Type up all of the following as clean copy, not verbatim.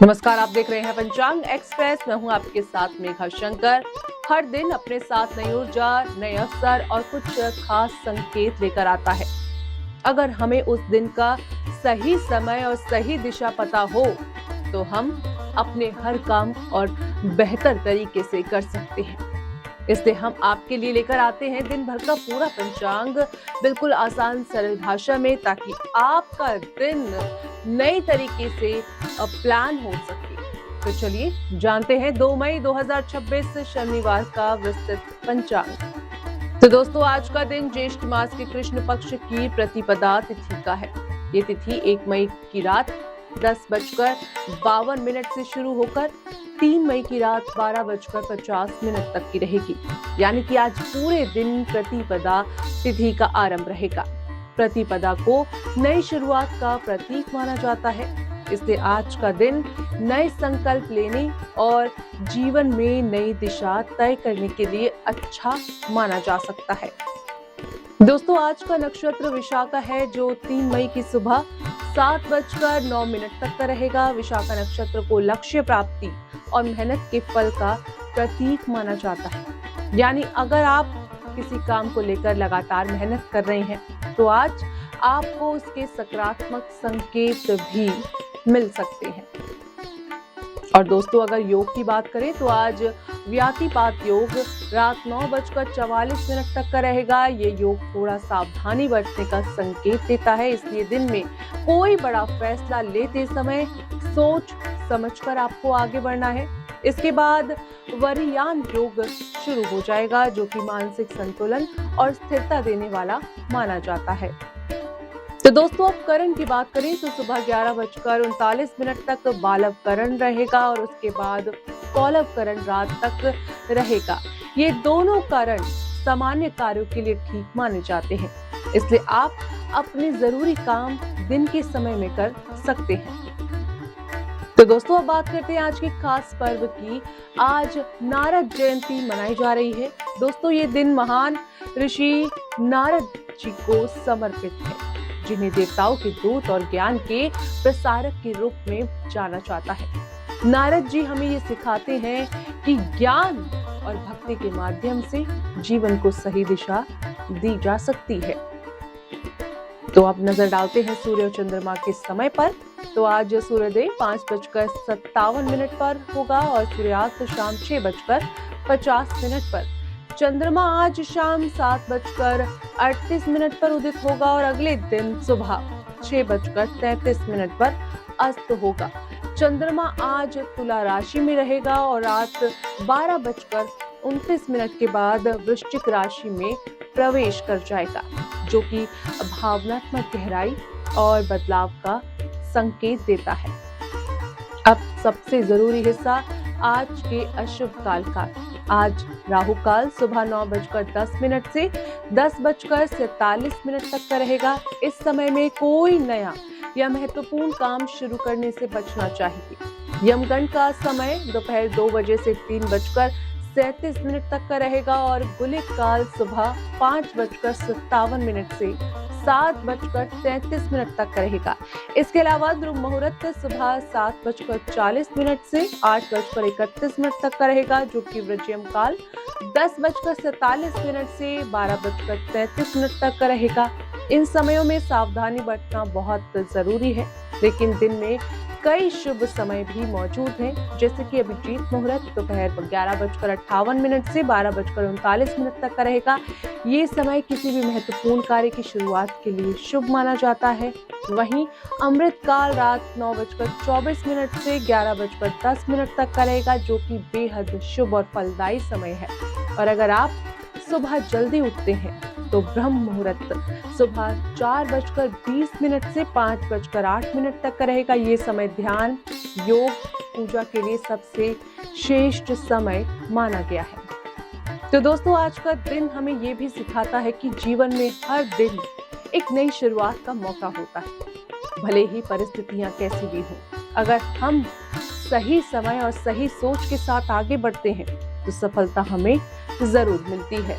नमस्कार, आप देख रहे हैं पंचांग एक्सप्रेस। मैं हूं आपके साथ मेघा शंकर। हर दिन अपने साथ नई ऊर्जा, नए अवसर और कुछ खास संकेत लेकर आता है। अगर हमें उस दिन का सही समय और सही दिशा पता हो तो हम अपने हर काम और बेहतर तरीके से कर सकते हैं। इसलिए हम आपके लिए लेकर आते हैं दिन भर का पूरा पंचांग, बिल्कुल आसान सरल भाषा में, ताकि आपका दिन नए तरीके से प्लान हो सके। तो चलिए जानते हैं 2 मई 2026 शनिवार का विस्तृत पंचांग। तो दोस्तों, आज का दिन ज्येष्ठ मास के कृष्ण पक्ष की प्रतिपदा तिथि का है। ये तिथि 1 मई की रात 10:52 से शुरू होकर 3 मई की रात 12:50 तक की रहेगी। यानी कि आज पूरे दिन प्रतिपदा तिथि का आरंभ रहेगा। प्रतिपदा को नई शुरुआत का प्रतीक माना जाता है, इसलिए आज का दिन नए संकल्प लेने और जीवन में नई दिशा तय करने के लिए अच्छा माना जा सकता है। दोस्तों, आज का नक्षत्र विशाखा है, जो 3 मई की सुबह 7:09 तक का रहेगा। विशाखा नक्षत्र को लक्ष्य प्राप्ति और मेहनत के फल का प्रतीक माना जाता है। यानी अगर आप किसी काम को लेकर लगातार मेहनत कर रहे हैं तो आज आपको उसके सकारात्मक संकेत भी मिल सकते हैं। और दोस्तों, अगर योग की बात करें तो आज व्यातिपात योग रात 9:44 तक का रहेगा। ये योग थोड़ा सावधानी बरतने का संकेत देता है, इसलिए दिन में कोई बड़ा फैसला लेते समय सोच समझकर आपको आगे बढ़ना है। इसके बाद वरियान योग शुरू हो जाएगा, जो कि मानसिक संतुलन और स्थिरता देने वाला माना जाता है। तो दोस्तों, अब करण की बात करें तो सुबह 11:39 तक बालव करण रहेगा और उसके बाद कौलव करण रात तक रहेगा। ये दोनों करण सामान्य कार्यों के लिए ठीक माने जाते हैं, इसलिए आप अपने जरूरी काम दिन के समय में कर सकते हैं। तो दोस्तों, अब बात करते हैं आज के खास पर्व की। आज नारद जयंती मनाई जा रही है। दोस्तों, ये दिन महान ऋषि नारद जी को समर्पित है, जिन्हें देवताओं के दूत और ज्ञान के प्रसारक के रूप में जाना जाता है। नारद जी हमें ये सिखाते हैं कि ज्ञान और भक्ति के माध्यम से जीवन को सही दिशा दी जा सकती है। तो अब नजर डालते हैं सूर्य और चंद्रमा के समय पर। तो आज सूर्योदय 5:57 पर होगा और सूर्यास्त शाम 6:50 पर। चंद्रमा आज शाम 7:38 पर उदित होगा और अगले दिन सुबह 6:33 पर अस्त होगा। चंद्रमा आज तुला राशि में रहेगा और रात 12:29 के बाद वृश्चिक राशि में प्रवेश कर जाएगा, जो कि भावनात्मक गहराई और बदलाव का संकेत देता है। अब सबसे जरूरी हिस्सा आज के अशुभ काल का। आज राहु काल सुबह 9:10 से 10:47 तक का रहेगा। इस समय में कोई नया या महत्वपूर्ण काम शुरू करने से बचना चाहिए। यमगंड का समय दोपहर 2 बजे से 3:37 तक का रहेगा और गुलिक काल सुबह 5:57 से 7:33 तक का रहेगा। इसके अलावा ध्रुव मुहूर्त सुबह 7:40 से 8:31 तक का रहेगा, जो कि वृज्यम काल 10:47 से 12:33 तक का रहेगा। इन समयों में सावधानी बरतना बहुत जरूरी है, लेकिन दिन में कई शुभ समय भी मौजूद हैं, जैसे कि अभिजीत मुहूर्त दोपहर 11:58 से 12:39 तक का रहेगा। ये समय किसी भी महत्वपूर्ण कार्य की शुरुआत के लिए शुभ माना जाता है। वहीं अमृत काल रात 9:24 से 11:10 तक का रहेगा, जो कि बेहद शुभ और फलदायी समय है। और अगर आप सुबह जल्दी उठते हैं तो ब्रह्म मुहूर्त सुबह 4:20 से 5:08 तक का रहेगा। ये समय ध्यान, योग, पूजा के लिए सबसे श्रेष्ठ समय माना गया है। तो दोस्तों, आज का दिन हमें ये भी सिखाता है कि जीवन में हर दिन एक नई शुरुआत का मौका होता है, भले ही परिस्थितियां कैसी भी हों। अगर हम सही समय और सही सोच के साथ आगे बढ़ते हैं तो सफलता हमें जरूर मिलती है।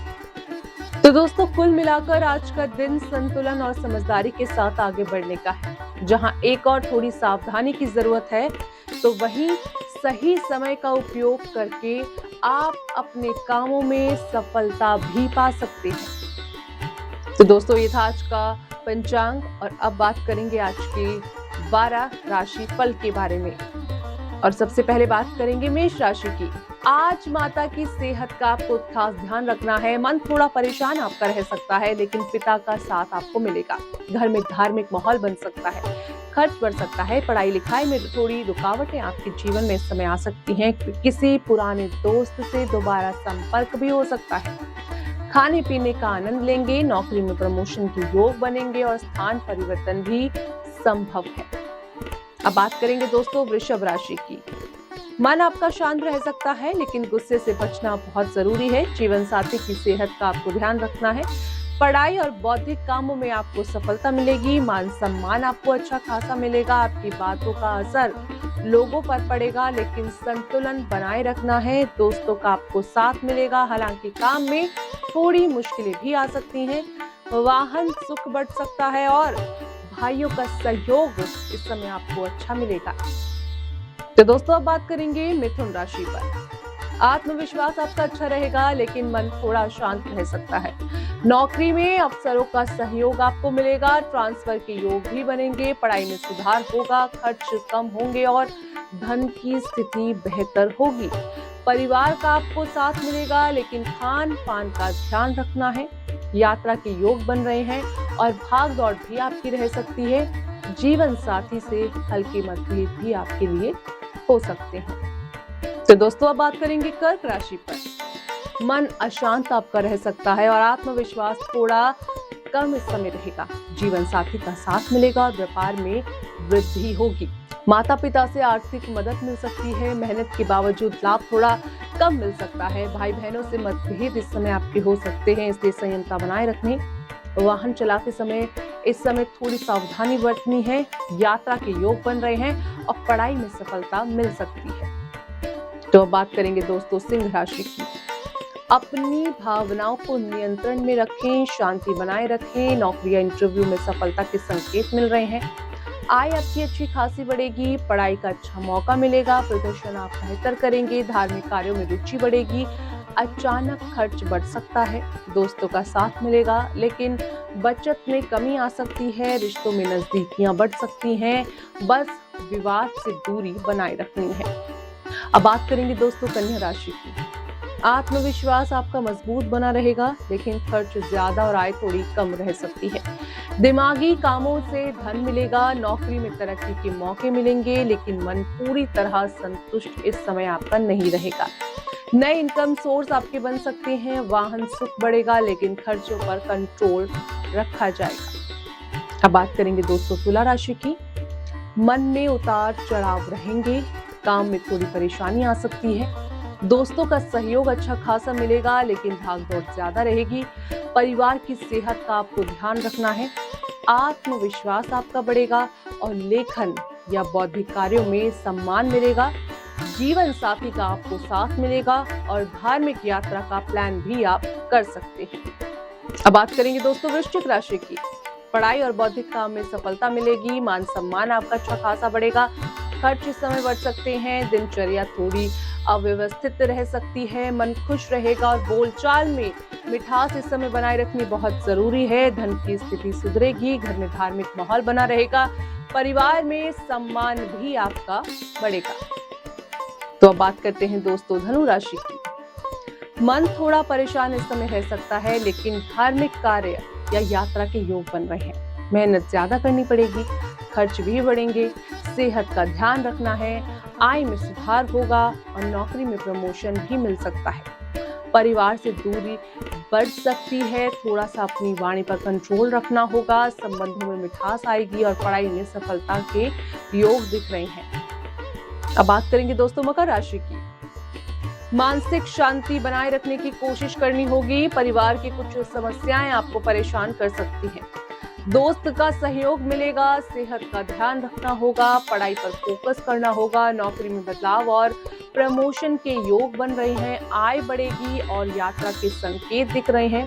तो दोस्तों, कुल मिलाकर आज का दिन संतुलन और समझदारी के साथ आगे बढ़ने का है। जहां एक और थोड़ी सावधानी की जरूरत है, तो वहीं सही समय का उपयोग करके आप अपने कामों में सफलता भी पा सकते हैं। तो दोस्तों, ये था आज का पंचांग और अब बात करेंगे आज के 12 राशि फल के बारे में। और सबसे पहले बात करेंगे मेष राशि की। आज माता की सेहत का आपको खास ध्यान रखना है। मन थोड़ा परेशान आपका रह सकता है, लेकिन पिता का साथ आपको मिलेगा। घर में धार्मिक माहौल बन सकता है, खर्च बढ़ सकता है। पढ़ाई लिखाई में थोड़ी रुकावटें आपके जीवन में इस समय आ सकती हैं। किसी पुराने दोस्त से दोबारा संपर्क भी हो सकता है। खाने पीने का आनंद लेंगे। नौकरी में प्रमोशन के योग बनेंगे और स्थान परिवर्तन भी संभव है। अब बात करेंगे दोस्तों वृषभ राशि की। मन आपका शांत रह सकता है, लेकिन गुस्से से बचना बहुत जरूरी है। जीवन साथी की सेहत का आपको ध्यान रखना है। पढ़ाई और बौद्धिक कामों में आपको सफलता मिलेगी। मान सम्मान आपको अच्छा खासा मिलेगा। आपकी बातों का असर लोगों पर पड़ेगा, लेकिन संतुलन बनाए रखना है। दोस्तों का आपको साथ मिलेगा, हालांकि काम में थोड़ी मुश्किलें भी आ सकती हैं। वाहन सुख बढ़ सकता है और भाइयों का सहयोग इस समय आपको अच्छा मिलेगा। तो दोस्तों, अब बात करेंगे मिथुन राशि पर। आत्मविश्वास आपका अच्छा रहेगा, लेकिन मन थोड़ा शांत रह सकता है। नौकरी में अफसरों का सहयोग आपको मिलेगा। ट्रांसफर के योग भी बनेंगे। पढ़ाई में सुधार होगा, खर्च कम होंगे और धन की स्थिति बेहतर होगी। परिवार का आपको साथ मिलेगा, लेकिन खान पान का ध्यान रखना है। यात्रा के योग बन रहे हैं और भाग दौड़ भी आपकी रह सकती है। जीवन साथी से हल्के मतभेद भी आपके लिए हो सकते हैं। तो दोस्तों, अब बात करेंगे कर्क राशि पर। मन अशांत आपका रह सकता है और आत्मविश्वास थोड़ा कम इस समय रहेगा। जीवन साथी का साथ मिलेगा और व्यापार में वृद्धि होगी। माता पिता से आर्थिक मदद मिल सकती है। मेहनत के बावजूद लाभ थोड़ा कम मिल सकता है। भाई बहनों से मतभेद इस समय आपके हो सकते हैं, इसलिए संयमता बनाए रखनी। वाहन चलाते समय इस समय थोड़ी सावधानी बरतनी है। यात्रा के योग बन रहे हैं और पढ़ाई में सफलता मिल सकती है। तो अब बात करेंगे दोस्तों सिंह राशि की। अपनी भावनाओं को नियंत्रण में रखें, शांति बनाए रखें। नौकरी या इंटरव्यू में सफलता के संकेत मिल रहे हैं। आय आपकी अच्छी खासी बढ़ेगी। पढ़ाई का अच्छा मौका मिलेगा। प्रदर्शन आप बेहतर करेंगे। धार्मिक कार्यों में रुचि बढ़ेगी। अचानक खर्च बढ़ सकता है। दोस्तों का साथ मिलेगा, लेकिन बचत में कमी आ सकती है। रिश्तों में नजदीकियां बढ़ सकती हैं। बस विवाद से दूरी बनाए रखनी है। अब बात करेंगे दोस्तों कन्या राशि की। आत्मविश्वास आपका मजबूत बना रहेगा, लेकिन खर्च ज्यादा और आय थोड़ी कम रह सकती है। दिमागी कामों से धन मिलेगा। नौकरी में तरक्की के मौके मिलेंगे, लेकिन मन पूरी तरह संतुष्ट इस समय आपका नहीं रहेगा। नए इनकम सोर्स आपके बन सकते हैं। वाहन सुख बढ़ेगा, लेकिन खर्चों पर कंट्रोल रखा जाएगा। अब बात करेंगे दोस्तों तुला राशि की। मन में उतार चढ़ाव रहेंगे। काम में थोड़ी परेशानी आ सकती है। दोस्तों का सहयोग अच्छा खासा मिलेगा, लेकिन भागदौड़ ज्यादा रहेगी। परिवार की सेहत का आपको ध्यान रखना है। आत्मविश्वास आपका बढ़ेगा और लेखन या बौद्धिक कार्यों में सम्मान मिलेगा। जीवन साथी का आपको साथ मिलेगा और धार्मिक यात्रा का प्लान भी आप कर सकते हैं। अब बात करेंगे दोस्तों वृश्चिक राशि की। पढ़ाई और बौद्धिक काम में सफलता मिलेगी। मान सम्मान आपका अच्छा खासा बढ़ेगा। खर्च इस समय बढ़ सकते हैं। दिनचर्या थोड़ी अव्यवस्थित रह सकती है। मन खुश रहेगा और बोलचाल में मिठास इस समय बनाए रखनी बहुत जरूरी है। धन की स्थिति सुधरेगी। घर में धार्मिक माहौल बना रहेगा। परिवार में सम्मान भी आपका बढ़ेगा। तो अब बात करते हैं दोस्तों धनु राशि की। मन थोड़ा परेशान इस समय रह सकता है, लेकिन धार्मिक कार्य या यात्रा के योग बन रहे हैं। मेहनत ज्यादा करनी पड़ेगी। खर्च भी बढ़ेंगे। सेहत का ध्यान रखना है। आय में सुधार होगा और नौकरी में प्रमोशन भी मिल सकता है। परिवार से दूरी बढ़ सकती है। थोड़ा सा अपनी वाणी पर कंट्रोल रखना होगा। संबंधों में मिठास आएगी और पढ़ाई में सफलता के योग दिख रहे हैं। अब बात करेंगे दोस्तों मकर राशि की। मानसिक शांति बनाए रखने की कोशिश करनी होगी। परिवार की कुछ समस्याएं आपको परेशान कर सकती हैं। दोस्त का सहयोग मिलेगा। सेहत का ध्यान रखना होगा। पढ़ाई पर फोकस करना होगा। नौकरी में बदलाव और प्रमोशन के योग बन रहे हैं। आय बढ़ेगी और यात्रा के संकेत दिख रहे हैं।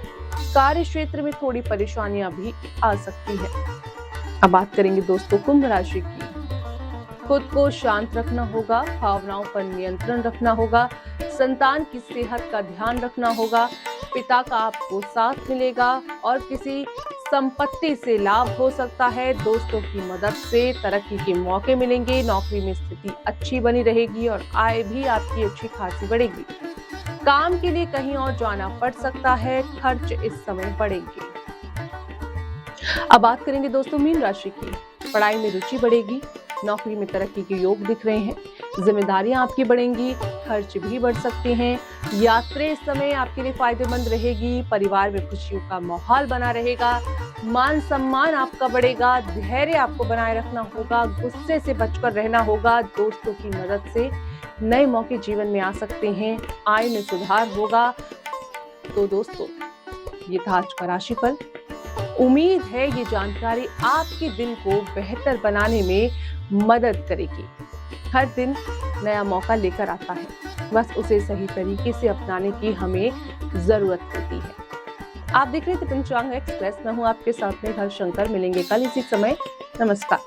कार्य क्षेत्र में थोड़ी परेशानियां भी आ सकती है। अब बात करेंगे दोस्तों कुंभ राशि की। खुद को शांत रखना होगा, भावनाओं पर नियंत्रण रखना होगा, संतान की सेहत का ध्यान रखना होगा, पिता का आपको साथ मिलेगा और किसी संपत्ति से लाभ हो सकता है। दोस्तों की मदद से तरक्की के मौके मिलेंगे, नौकरी में स्थिति अच्छी बनी रहेगी और आय भी आपकी अच्छी खासी बढ़ेगी। काम के लिए कहीं और जाना पड़ सकता है, खर्च इस समय बढ़ेंगे। अब बात करेंगे दोस्तों मीन राशि की। पढ़ाई में रुचि बढ़ेगी, नौकरी में तरक्की के योग दिख रहे हैं, जिम्मेदारियां आपकी बढ़ेंगी, खर्च भी बढ़ सकते हैं। यात्रा इस समय आपके लिए फायदेमंद रहेगी, परिवार में खुशियों का माहौल बना रहेगा, मान सम्मान आपका बढ़ेगा, धैर्य आपको बनाए रखना होगा, गुस्से से बचकर रहना होगा। दोस्तों की मदद से नए मौके जीवन में आ सकते हैं, आय में सुधार होगा। तो दोस्तों ये था आज का राशिफल। उम्मीद है ये जानकारी आपके दिन को बेहतर बनाने में मदद करेगी। हर दिन नया मौका लेकर आता है, बस उसे सही तरीके से अपनाने की हमें जरूरत होती है। आप देख रहे थे पंचांग एक्सप्रेस, मैं हूं आपके साथ में हर्षशंकर। मिलेंगे कल इसी समय। नमस्कार।